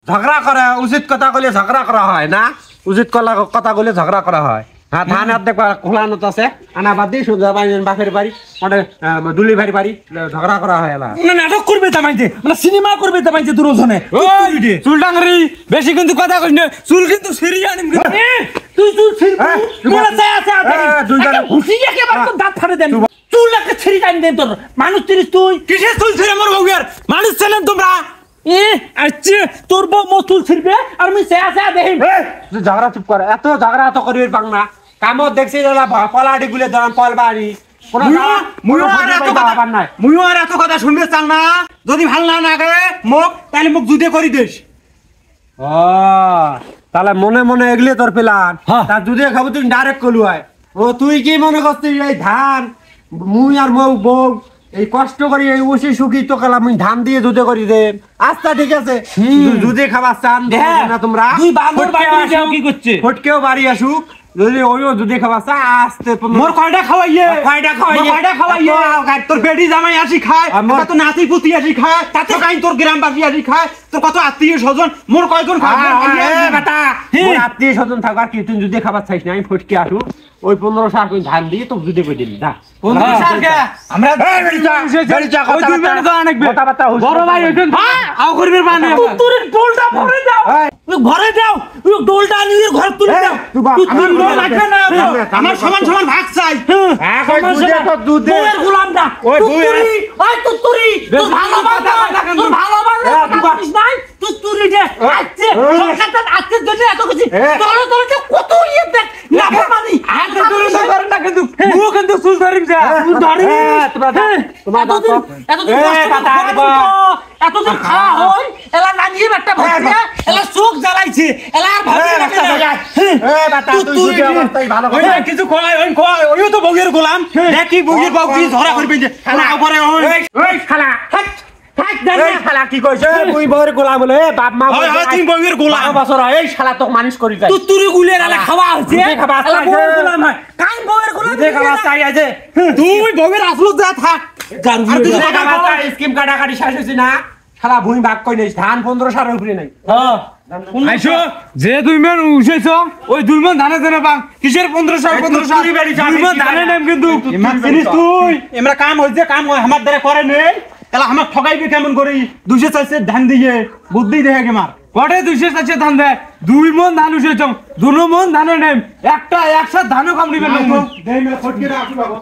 ঝগড়া করা উচিত কথা কইলে ঝগড়া করা হয় না উচিত কথা কইলে ঝগড়া করা হয় হ্যাঁ ধান আর দেখবা খোলানো আছে আনা বাদ দিয়ে সুন্দর বাপের বাড়ি মানে দুলি ভাইয়ের বাড়ি ঝগড়া করা হয় না নাটক করবে তামাইতে মানে সিনেমা করবে তামাইতে দুজনে চুল ডাঙ্গরি বেশি কিন্তু কথা কইস না চুল কিন্তু সিরিয়া আনিম তুই চুল ছিড়বি মোলা চাই আছে দুইজন হুশিয়া কে বার দাঁত ফাড়ে দেন চুল একটা ছিড়ি টাইম দেন তোর মানুষ তিরিস তুই কিসের চুল ছিড়ে মোর বউয়ের মানুষ ছিলেন তোমরা আচ্ছা তোর বউ মো চুল ছিড়বে আর আমি চাই আছে দেখিম তুই ঝগড়া চুপ কর এত ঝগড়া এত করবি পাং না কামত দেখছি পলাডি গুলে ধরান পল বাড়ি মুইও আর এত কথা শুনবে চাং না যদি ভাল না লাগে মোক তাহলে মোক যুদ্ধে করি দিস ও তাহলে মনে মনে এগলে তোর প্ল্যান তার যুদ্ধে খাবো তুই ডাইরেক্ট কলু হয় ও তুই কি মনে করছিস এই ধান মুই আর বউ এই কষ্ট করি এই উসি সুখী তো কাল আমি ধান দিয়ে যুদ্ধে করি দে আচ্ছা ঠিক আছে যুদ্ধে খাবার চান না তোমরা তুই বান্দর বাড়ি যাও কি করছে ফটকেও বাড়ি আসুক যদি ওইও যুদ্ধে খাবার চা আসতে মোর কয়টা খাওয়াইয়ে তোর বেডি জামাই আসি খায় তো নাতি পুতি আসি খায় তাতে কাই তোর গ্রামবাসী আসি খায় তোর কত আত্মীয় স্বজন মোর কয়জন খায় বেটা মোর আত্মীয় স্বজন থাকার কি তুই যুদ্ধে খাবার চাইস না আমি ফটকে আসুক ওই 15 সার কই ধান দিয়ে তো যুদ্ধে কই দিলি যা 15 সার কে আমরা বেড়ি চা কথা বড় ভাই হইছেন আও করবে মানে তোর ডোলটা ভরে দাও ভরে দাও তুই ডোলটা নিয়ে ঘর তুলে দাও তুই ডোল রাখা না আমার সমান সমান ভাগ চাই হ্যাঁ কই যুদ্ধে তো যুদ্ধে তোর গোলাম না ওই তুই ভালোবাসা তুই ভালোবাসা তুই পারিস নাই তুই দে আচ্ছা সরকার আজকে দে এত কিছু তোর কত ইয়ে দেখ না মানে আজকে তোর করে না কিন্তু মুখ কিন্তু চুল ধরিম যা চুল ধরিম তোমরা এতদিন খাওয়া হয় এলা নানিয়ে একটা ভাইয়া এলা চোখ জ্বালাইছে এলা আর ভাবি ভালো কিছু ওইও তো বউয়ের গোলাম দেখি বউয়ের বাবু কি ধরা করবে যে খালা করে ওই খালা শালা কি কইছে তুই বউয়ের গোলাম বলে বাপ মা তুই বউয়ের গোলাম বছর এই শালা তো মানুষ করি যায় তুই গুলের আলা খাওয়া হচ্ছে খাবার বউয়ের গোলাম হয় কাই বউয়ের গোলাম খাবার চাই আছে তুই বউয়ের আসলো যা থাক আর তুই খাবার চাই স্কিম কাটাকাটি শেষ হইছে না শালা ভুঁই ভাগ কই নেই ধান 15 সার উপরে নাই আইছো যে দুই মান উঠেছ ওই দুই মান ধানে ধানে পাং কিসের 15 সার দুই মান ধানে নাম কিন্তু তুই আমরা কাম হইছে কাম আমার দ্বারা করে নেই এলা আমার ঠগাইবে কেমন করে 200 ধান দিয়ে বুদ্ধি দেখে কে মার কটে 200 ধান দে 2 মন ধান উঠেছ 2 মন ধানে নেম একটা একসাথে ধানও কামড়িবে না দেই মে ফটকে রাখি বাবা